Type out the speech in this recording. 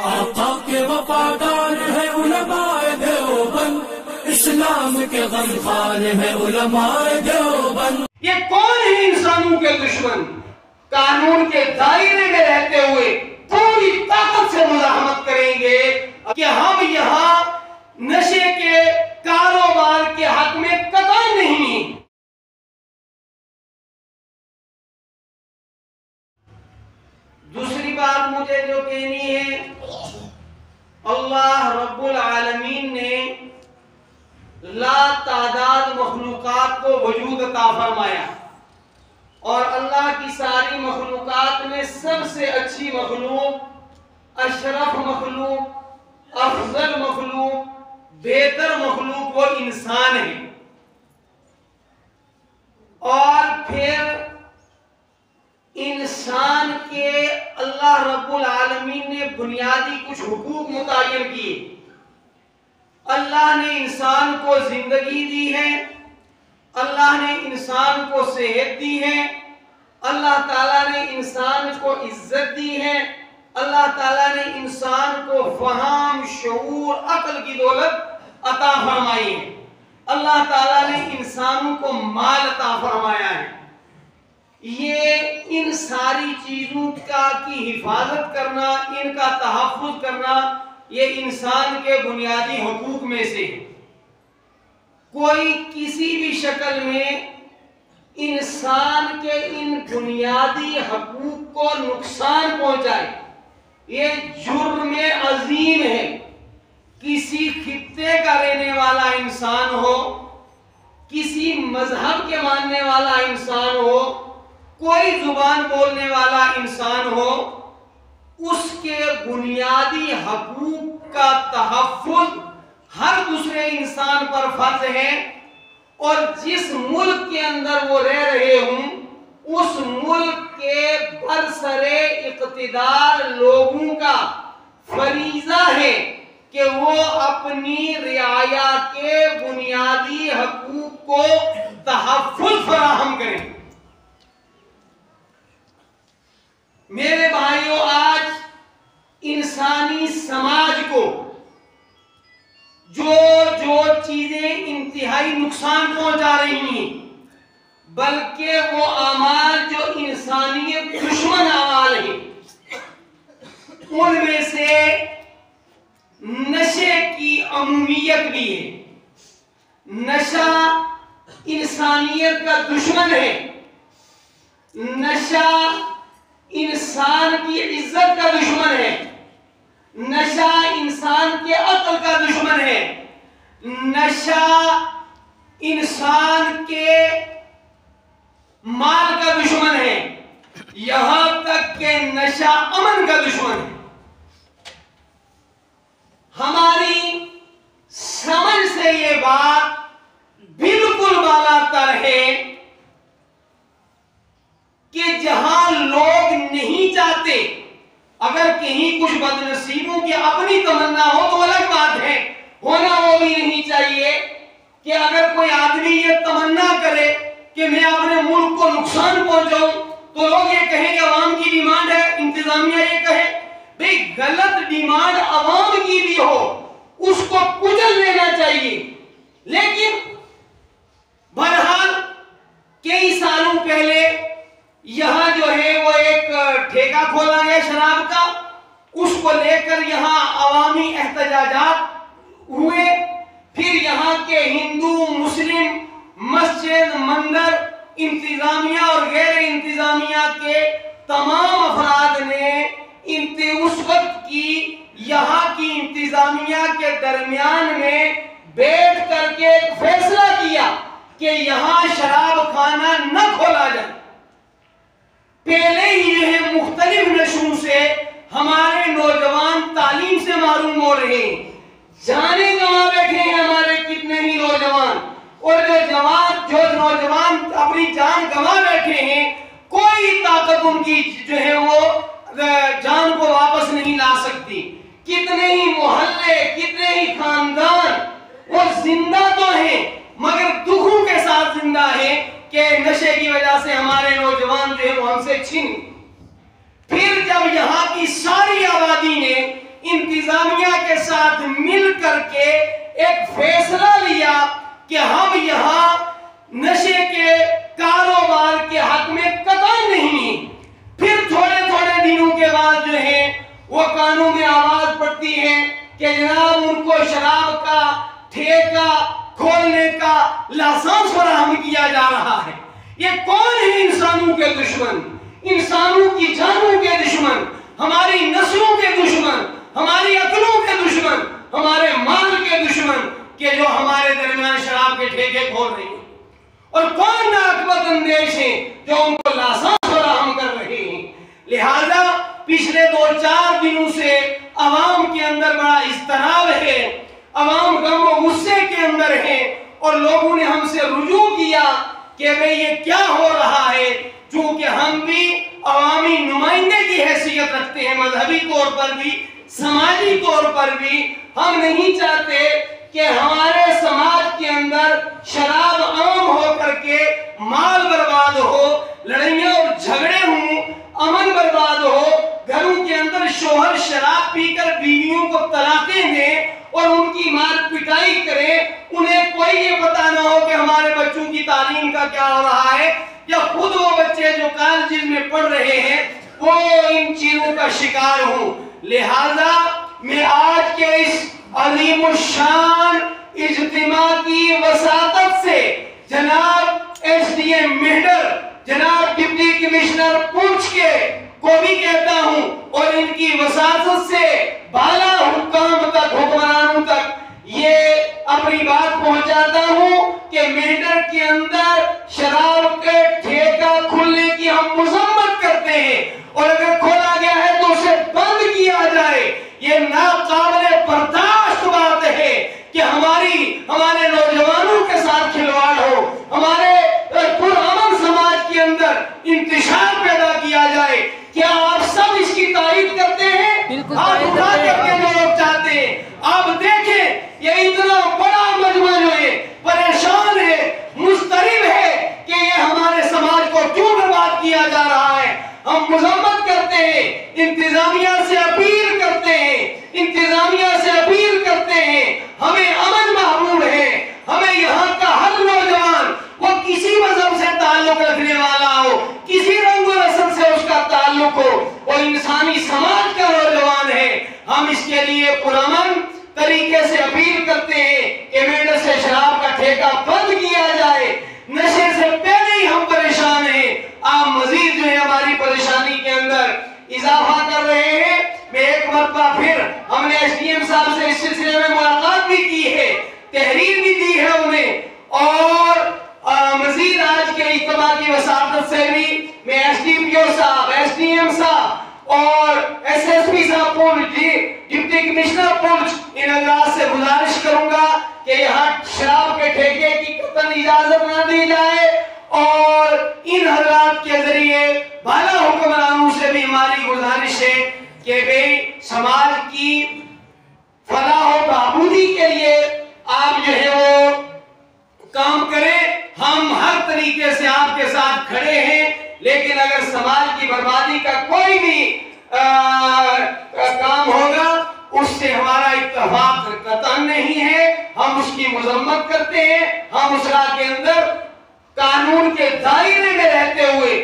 आका के वफादार है उलमाए देवबंद, इस्लाम के गमखार है उलमाए देवबंद। ये कौन है इंसानों के दुश्मन? कानून के दायरे में रहते हुए पूरी ताकत से मुजाहमत करेंगे कि हम यहाँ नशे के कारोबार के हक में कतई नहीं। दूसरी बात मुझे जो कहनी है, अल्लाह रब्बुल आलमीन ने लातादाद मखलूकात को वजूद अता फरमाया और अल्लाह की सारी मखलूकात में सबसे अच्छी मखलूक, अशरफ मखलूक, अफजल मखलूक, बेहतर मखलूक वो इंसान है। और फिर इंसान के अल्लाह रब्बुल आलमीन ने बुनियादी कुछ हुकूक मुतय्यन किए। अल्लाह ने इंसान को जिंदगी दी है, अल्लाह ने इंसान को सेहत दी है, अल्लाह ताला ने इंसान को इज्जत दी है, अल्लाह ताला ने इंसान को फहम, शऊर, अक्ल की दौलत अता फरमाई है। अल्लाह ताला ने इंसानों को माल अता फरमाया है। ये इन सारी चीजों की हिफाजत करना, इनका तहफ़्फ़ुज़ करना, ये इंसान के बुनियादी हुकूक में से है। कोई किसी भी शक्ल में इंसान के इन बुनियादी हकूक को नुकसान पहुंचाए, ये जुर्म अजीम है। किसी खित्ते का रहने वाला इंसान हो, किसी मजहब के मानने वाला इंसान हो, कोई जुबान बोलने वाला इंसान हो, उसके बुनियादी हकूक का तहफ़्फ़ुज़ हर दूसरे इंसान पर फर्ज है। और जिस मुल्क के अंदर वो रह रहे हों, उस मुल्क के बरसरे इक़्तिदार लोगों का फरीज़ा है कि वो अपनी रियाया के बुनियादी हकूक को तहफ़्फ़ुज़ फराहम करें। मेरे भाइयों, आज इंसानी समाज को जो चीजें इंतहाई नुकसान पहुंचा रही हैं, बल्कि वो अमाल जो इंसानियत दुश्मन अमाल हैं, उनमें से नशे की अमूमियत भी है। नशा इंसानियत का दुश्मन है। नशा इंसान की इज्जत का दुश्मन है। नशा इंसान के अक्ल का दुश्मन है। नशा इंसान के माल का दुश्मन है। यहां तक कि नशा अमन का दुश्मन है। हमारी समझ से ये बात बिल्कुल बालातर है कि जहां लोग नहीं चाहते, अगर कहीं कुछ बदनसीबों की अपनी तमन्ना हो तो अलग बात है, होना वो भी नहीं चाहिए कि अगर कोई आदमी ये तमन्ना करे कि मैं अपने मुल्क को नुकसान पहुंचाऊं तो लोग ये कहें कि अवाम की डिमांड है, इंतजामिया ये कहे। भाई, गलत डिमांड अवाम की भी हो, उसको कुचल लेना चाहिए। लेकिन बहरहाल कई सालों पहले यहां जो है वो एक ठेका खोला गया शराब का, उसको लेकर यहां अवामी एहतजाजात हुए। फिर यहां के हिंदू, मुस्लिम, मस्जिद, मंदिर, इंतजामिया और गैर इंतजामिया के तमाम अफराद ने उस वक्त की यहां की इंतजामिया के दरमियान में बैठ करके एक फैसला किया कि यहां शराब खाना न खोला जाए। पहले ही यह मुख्तलिफ नशों से हमारे नौजवान तालीम से महरूम हो रहे हैं। जाने गंवा बैठे हैं हमारे कितने ही नौजवान, और जो नौजवान अपनी जान गंवा बैठे हैं, कोई ताकत उनकी जो है वो जान को वापस नहीं ला सकती। कितने ही मोहल्ले, कितने ही खानदान वो जिंदा तो हैं, मगर दुखों के साथ जिंदा है कि नशे की वजह से हमारे नौजवान जो है वो हमसे छीन। फिर जब यहाँ की सारी आबादी ने इन करके एक फैसला लिया कि हम यहाँ नशे के कारोबार के हक में कतई नहीं। फिर थोड़े थोड़े दिनों के बाद जो है वो कानून में आवाज पड़ती है कि जनाब उनको शराब का ठेका खोलने का लाइसेंस फराहम किया जा रहा है। ये कौन है? इंसानों के दुश्मन, इंसानों की जानों के दुश्मन, हमारी नस्लों के दुश्मन, हमारी अकलों के दुश्मन, हमारे माल के दुश्मन के जो हमारे दरमियान शराब के ठेके खोल रहे हैं। और कौन नाकबत अंदेश है जो उनको लाइसेंस फराहम कर रहे हैं। लिहाजा पिछले 2-4 दिनों से अवाम के अंदर बड़ा इज़्तिराब है, अवाम गम और गुस्से के अंदर है और लोगों ने हमसे रुजू किया कि भाई ये क्या हो रहा है। चूंकि हम भी अवामी नुमाइंदे की हैसियत रखते हैं, मजहबी तौर पर भी समाजी तौर पर भी, हम नहीं चाहते कि हमारे समाज के अंदर शराब आम हो करके माल बर्बाद हो, लड़ाइयां और झगड़े हों, अमन बर्बाद हो, घरों के अंदर शोहर शराब पीकर बीवियों को तलाकें दें और उनकी मार पिटाई करे। उन्हें कोई ये पता ना हो कि हमारे बच्चों की तालीम का क्या हो रहा है, या खुद वो बच्चे जो कॉलेज में पढ़ रहे हैं वो इन चीजों का शिकार हो। लिहाजा मैं आज के इस अजीम शान इज्तिमा की वसातत से जनाब SDM मेहडर, जनाब डिप्टी कमिश्नर पुंछ के को भी कहता हूं और इनकी वसातत से बाला हुक्काम तक, हुक्मरानों तक ये अपनी बात पहुंचाता हूं कि मेहडर के अंदर शराब के ठेका खुलने की हम मजम्मत करते हैं और अगर खोला गया है तो उसे बंद किया जाए। ये नाकाबिले बर्दाश्त बात है कि हमारे नौजवानों के साथ खिलवाड़ हो, हमारे पुरअमन समाज के अंदर इंतशार पैदा किया जाए। क्या आप सब इसकी तारीफ करते हैं? आप उठा करके जो लोग चाहते हैं, आप देखें ये इतना बड़ा मजमा जो है परेशान है, मुस्तरिब है कि ये हमारे समाज को क्यों बर्बाद किया जा रहा है। हम मजम्मत करते हैं, इंतजामिया से अपील करते हैं, इंतजामिया से अपील करते हैं, हमें अमन महबूब है, हमें यहाँ का हर नौजवान वो किसी मजहब से ताल्लुक रखने वाला हो, किसी रंग नस्ल से उसका ताल्लुक हो, वो इंसानी समाज का नौजवान है, हम इसके लिए पुरअमन तरीके से अपील करते हैं कि मेहडर से शराब का ठेका बंद किया जाए। नशे से पहले ही हम परेशान हैं, आप मजीद जो है हमारी परेशानी के अंदर इजाफा कर रहे हैं। मैं एक मरतबा फिर हमने SDM साहब से इस सिलसिले में मुलाकात भी की है, तहरीर भी दी है उन्हें और मजीद आज के इज्तिमा की वसातत से भी मैं SDPO साहब, SDM साहब और SSP साहब पुंछ, डिप्टी कमिश्नर पुंछ, इन हजरात से गुजारिश करूंगा कि यहाँ शराब के ठेके की कतई इजाजत न दी जाए और इन हजरात के जरिए बाला हुक्मरानों से भी हमारी गुजारिश है कि भाई समाज की फलाह और बहबूदी के लिए आप जो है वो काम करें। हम हर तरीके से आपके साथ खड़े हैं, लेकिन अगर समाज की बर्बादी का कोई भी काम होगा उससे हमारा इत्तेफाक कतई नहीं है। हम उसकी मजम्मत करते हैं, हम उस राह के अंदर कानून के दायरे में रहते हुए